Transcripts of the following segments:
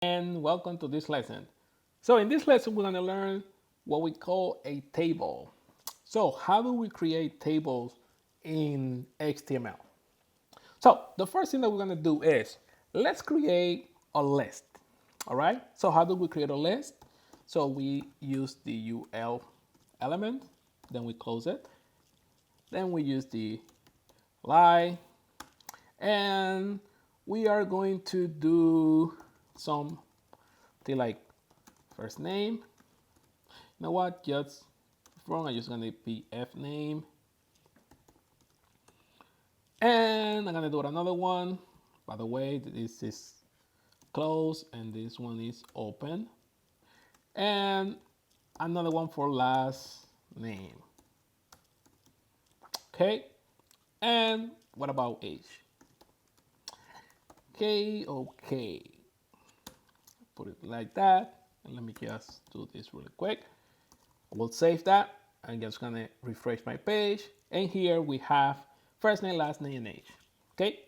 And welcome to this lesson. So in this lesson, we're going to learn what we call a table. So how do we create tables in HTML? So the first thing that we're going to do is let's create a list. All right. So how do we create a list? So we use the UL element, then we close it. Then we use the lie, and we are going to do something like first name. You know what? Just wrong. I'm just gonna be F name, and I'm gonna do another one. By the way, this is close, and this one is open, and another one for last name. Okay, and what about age? Okay. Put it like that, and let me just do this really quick. I will save that. I'm just gonna refresh my page, and here we have first name, last name, and age. Okay,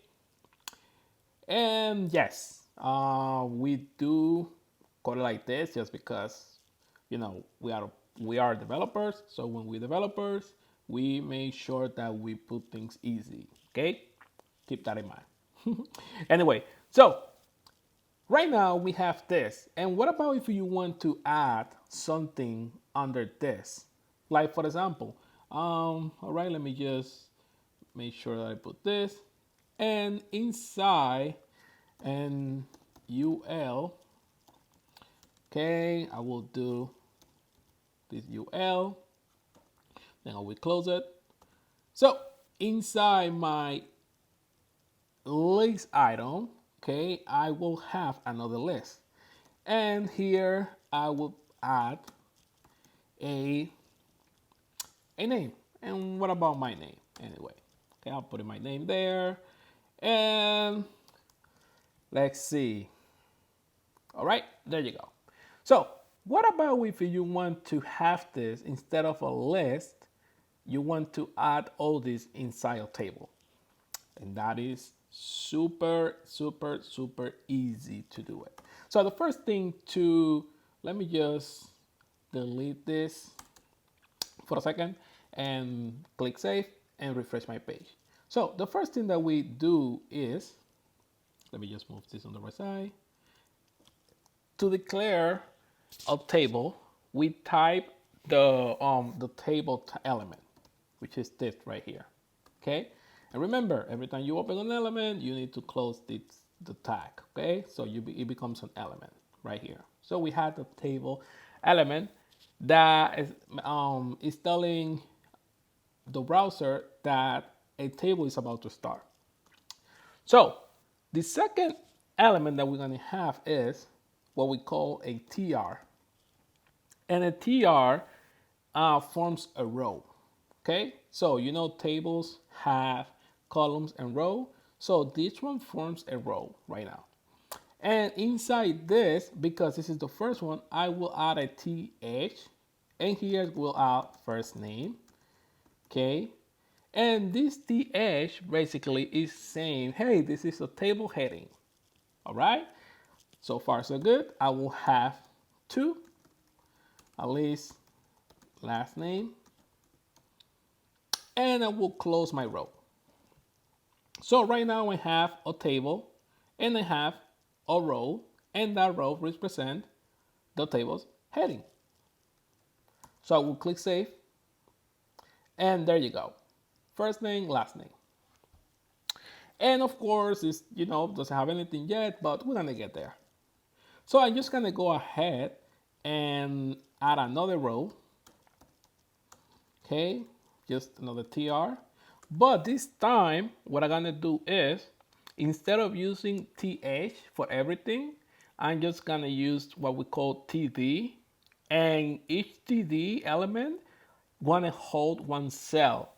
and yes, we do code it like this just because we are developers. So when we developers, we make sure that we put things easy. Okay, keep that in mind. Anyway, so right now we have this. And what about if you want to add something under this? Like for example, all right, let me just make sure that I put this. And inside and UL, okay, I will do this UL, then I will close it. So inside my list item, okay, I will have another list. And here I will add a, a name. And what about my name? Anyway, okay, I'll put in my name there. And let's see. All right, there you go. So what about if you want to have this instead of a list, you want to add all this inside a table? And that is super, super, super easy to do it. So the first thing to, let me just delete this for a second and click save and refresh my page. So the first thing that we do is, let me just move this on the right side. To declare a table, we type the table element, which is this right here. Okay, and remember, every time you open an element, you need to close the tag. Okay, so it becomes an element right here. So we have the table element that is telling the browser that a table is about to start. So the second element that we're going to have is what we call a TR. And a TR forms a row. Okay, so tables have columns and row. So this one forms a row right now. And inside this, because this is the first one, I will add a TH. And here we'll add first name. Okay, and this TH basically is saying, hey, this is a table heading. All right, so far so good. I will have two, at least last name, and I will close my row. So right now I have a table and I have a row, and that row represents the table's heading. So I will click save, and there you go. First name, last name. And of course, it's, doesn't have anything yet, but we're gonna get there. So I'm just gonna go ahead and add another row. Okay, just another TR. But this time, what I'm gonna do is, instead of using TH for everything, I'm just gonna use what we call TD. And each TD element wanna hold one cell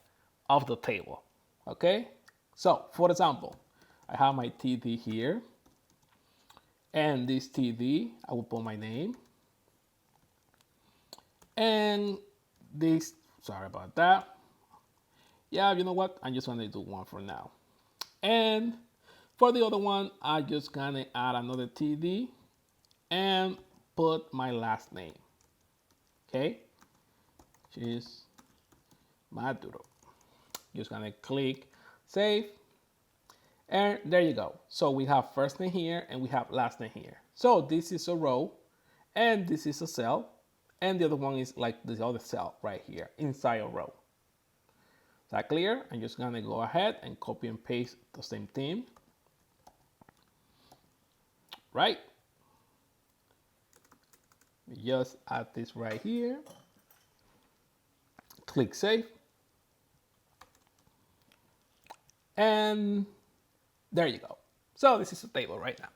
of the table. Okay? So, for example, I have my TD here. And this TD, I will put my name. And this, sorry about that. Yeah, you know what? I'm just gonna do one for now. And for the other one, I'm just gonna add another TD. and put my last name. Okay, which is Maduro. Just gonna click save, and there you go. So we have first name here and we have last name here. So this is a row and this is a cell, and the other one is like the other cell right here inside a row. Is that clear? I'm just gonna go ahead and copy and paste the same thing, right? Just add this right here, click save, and there you go. So this is a table right now.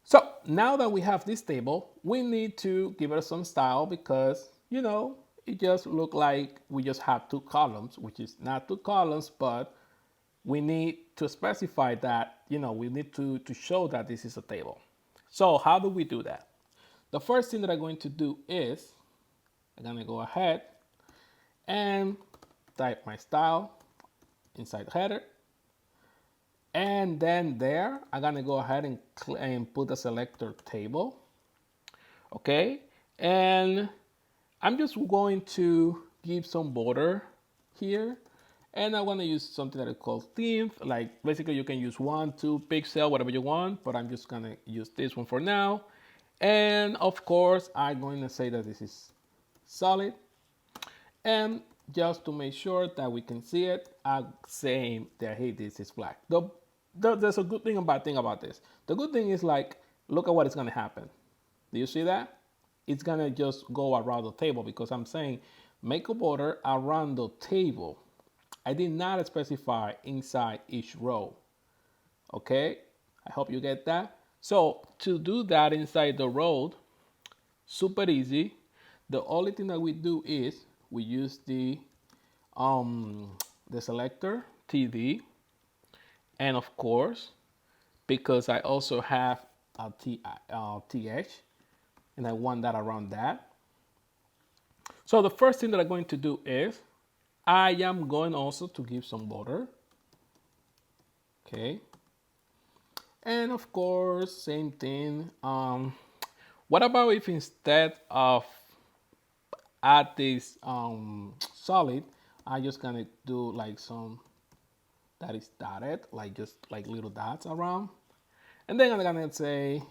So now that we have this table, we need to give it some style because, you know, it just look like we just have two columns, which is not two columns, but we need to specify that, you know, we need to show that this is a table. So how do we do that? The first thing that I'm going to do is I'm going to go ahead and type my style inside the header. And then there, I'm gonna go ahead and put the selector table. Okay, and I'm just going to give some border here. And I want to use something that is called theme. Like basically you can use 1, 2 pixel, whatever you want, but I'm just gonna use this one for now. And of course, I'm going to say that this is solid. And just to make sure that we can see it, I'm saying that, hey, this is black. There's a good thing and bad thing about this. The good thing is like, look at what is gonna happen. Do you see that? It's gonna just go around the table because I'm saying make a border around the table. I did not specify inside each row. Okay, I hope you get that. So to do that inside the row, super easy. The only thing that we do is we use the selector TD, and of course, because I also have a TH, and I want that around that. So the first thing that I'm going to do is I am going also to give some border. Okay. And of course, same thing. What about if instead of add this solid, I'm just gonna do like some that is dotted, like just like little dots around. And then I'm gonna say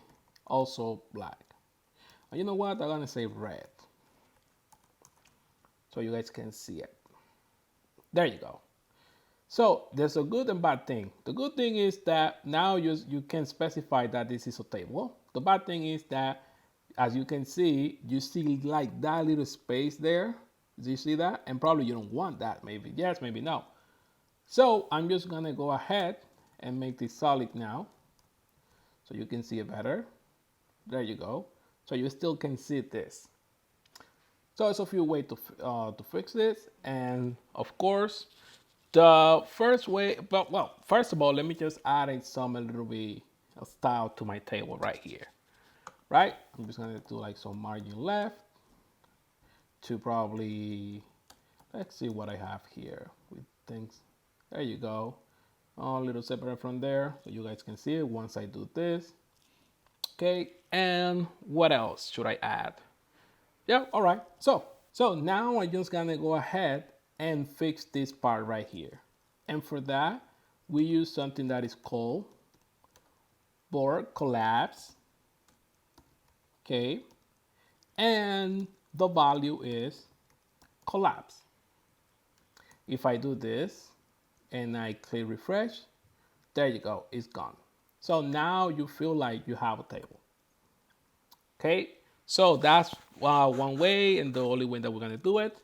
also black. And you know what? I'm gonna say red. So you guys can see it. There you go. So there's a good and bad thing. The good thing is that now you can specify that this is a table. The bad thing is that, as you can see, you see like that little space there. Do you see that? And probably you don't want that. Maybe yes, maybe no. So I'm just gonna go ahead and make this solid now, so you can see it better. There you go. So you still can see this. So there's a few ways to fix this, and of course, the first way. But well, first of all, let me just add a little bit of style to my table right here. Right? I'm just gonna do like some margin left to probably, let's see what I have here with things. There you go. A little separate from there so you guys can see it once I do this. Okay, and what else should I add? Yeah, all right. So now I'm just gonna go ahead and fix this part right here. And for that, we use something that is called border collapse. Okay, and the value is collapse. If I do this and I click refresh, there you go, it's gone. So now you feel like you have a table. Okay, so that's one way and the only way that we're gonna do it.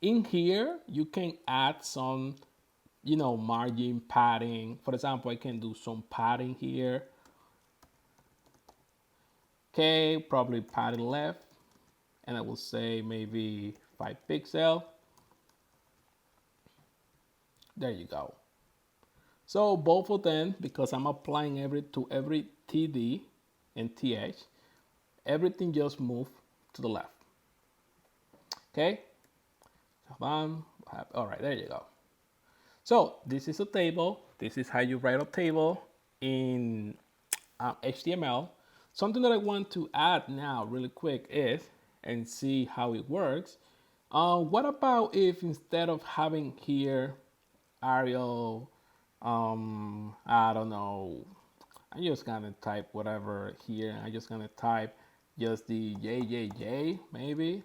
In here, you can add some, you know, margin padding. For example, I can do some padding here. Okay, probably padding left, and I will say maybe 5 pixel. There you go. So both of them, because I'm applying to every TD and TH, everything just move to the left. Okay. All right, there you go. So this is a table. This is how you write a table in HTML. Something that I want to add now really quick is, and see how it works. What about if instead of having here Arial, I don't know, I'm just gonna type whatever here. I'm just gonna type just the JJJ maybe.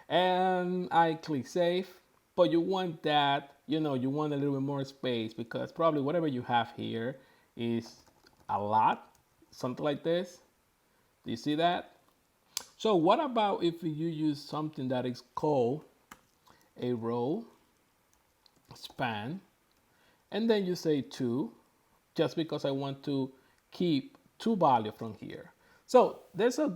And I click save. But you want that, you want a little bit more space because probably whatever you have here is a lot, something like this. Do you see that? So what about if you use something that is called a row span, and then you say 2, just because I want to keep 2 value from here. So there's a,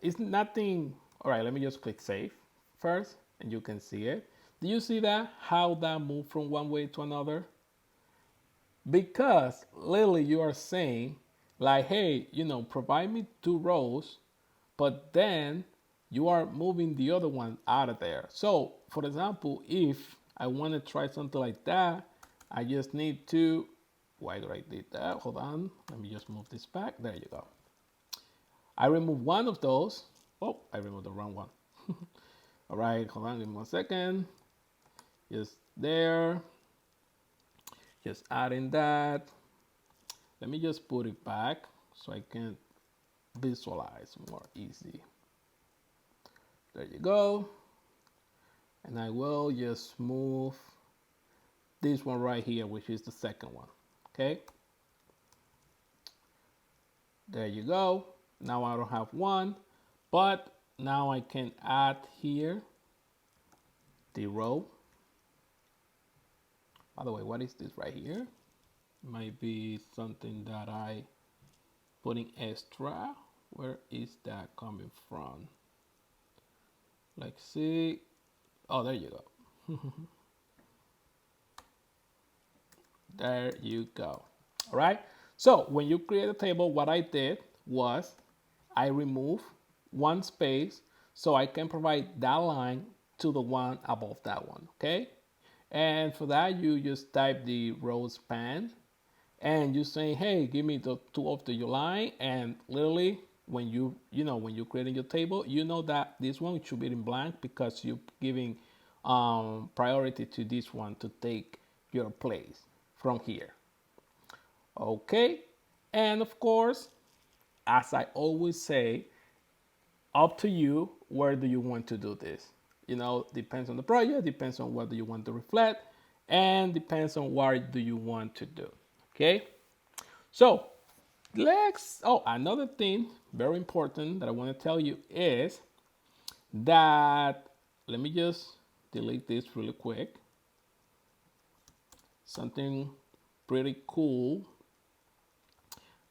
it's nothing. All right, let me just click save first and you can see it. Do you see that? How that moved from one way to another? Because literally you are saying like, hey, provide me 2 rows, but then you are moving the other one out of there. So for example, if I want to try something like that, I just need to, why do I did that? Hold on, let me just move this back. There you go. I remove one of those. Oh, I removed the wrong one. All right, hold on, give me 1 second. Just there, just adding that. Let me just put it back so I can visualize more easy. There you go. And I will just move this one right here, which is the second one. Okay. There you go. Now I don't have one, but now I can add here the row. By the way, what is this right here? Might be something that I putting extra. Where is that coming from? Let's see. Oh, there you go. There you go. All right. So when you create a table, what I did was I remove one space so I can provide that line to the one above that one. Okay. And for that, you just type the row span and you say, hey, give me the 2 of the line. And literally when when you're creating your table, that this one should be in blank because you're giving priority to this one to take your place from here. Okay. And of course, as I always say, up to you, where do you want to do this? Depends on the project, depends on what do you want to reflect, and depends on what do you want to do. Okay. So another thing very important that I want to tell you is that, let me just delete this really quick. Something pretty cool.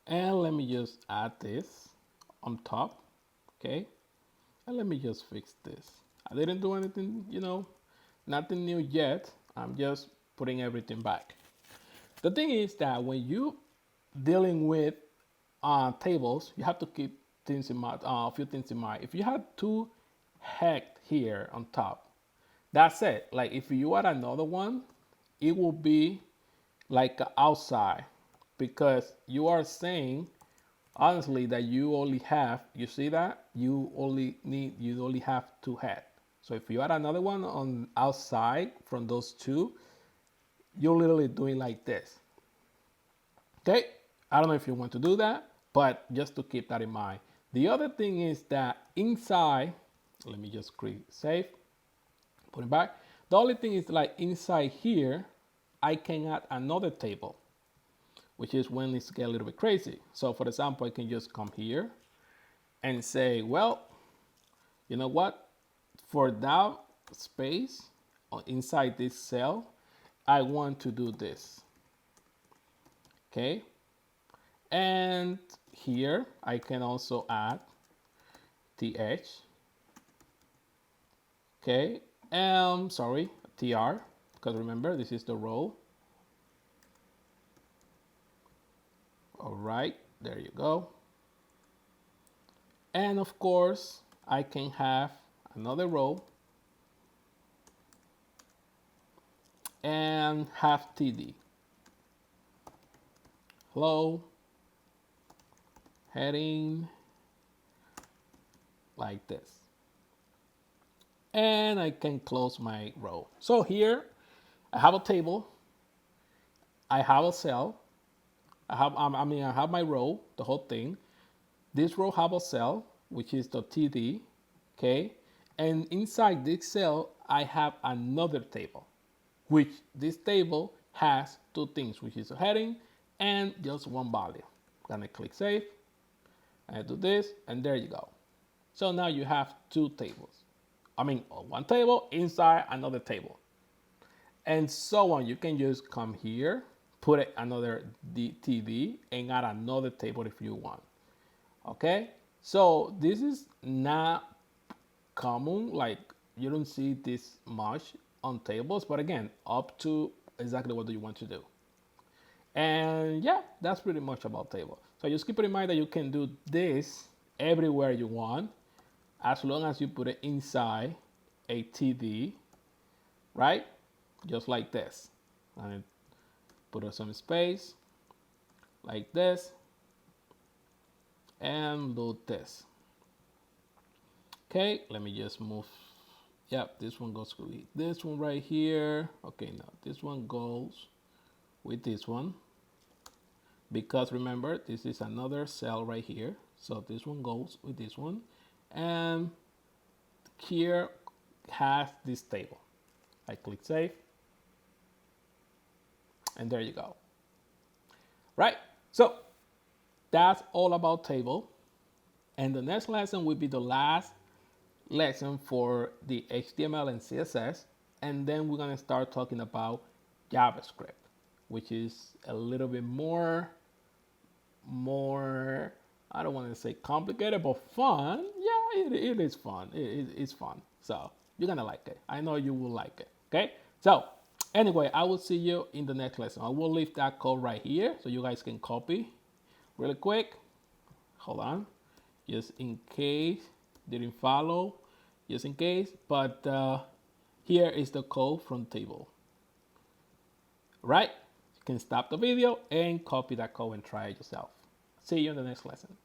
And let me just add this on top. Okay. And let me just fix this. I didn't do anything, nothing new yet. I'm just putting everything back. The thing is that when you dealing with tables, you have to keep things in mind, a few things in mind. If you have 2 head here on top, that's it. Like if you add another one, it will be like outside, because you are saying honestly that you only have, you see that you only have 2 head. So if you add another one on outside from those 2, you're literally doing like this. Okay. I don't know if you want to do that, but just to keep that in mind. The other thing is that inside, let me just create save, put it back. The only thing is like inside here, I can add another table, which is when it's get a little bit crazy. So for example, I can just come here and say, well, you know what? For that space inside this cell, I want to do this. Okay. And here I can also add th. Okay. Sorry, tr, because remember this is the row. All right, there you go. And of course, I can have another row and have td. Hello. heading like this. And I can close my row. So here I have a table, I have a cell, I have my row, the whole thing. This row have a cell, which is the TD, okay? And inside this cell, I have another table, which this table has two things, which is a heading and just one value. I'm gonna click save, I do this, and there you go. So now you have two tables. One table inside another table. And so on. You can just come here, put it another TD, and add another table if you want. Okay? So this is not common, like you don't see this much on tables, but again, up to exactly what do you want to do. And yeah, that's pretty much about table. So just keep in mind that you can do this everywhere you want, as long as you put it inside a TD, right? Just like this. And put some space, like this, and do this. Okay, let me just move. Yep, this one goes with this one right here. Okay, now this one goes with this one. Because remember, this is another cell right here. So this one goes with this one. And here has this table. I click save. And there you go. Right, so that's all about table. And the next lesson will be the last lesson for the HTML and CSS. And then we're gonna start talking about JavaScript, which is a little bit more, I don't want to say complicated, but fun. Yeah, it is fun. It's fun. So you're gonna like it. I know you will like it. Okay. So anyway, I will see you in the next lesson. I will leave that code right here so you guys can copy really quick. Hold on, just in case didn't follow, just in case. But here is the code from table. Right? You can stop the video and copy that code and try it yourself. See you in the next lesson.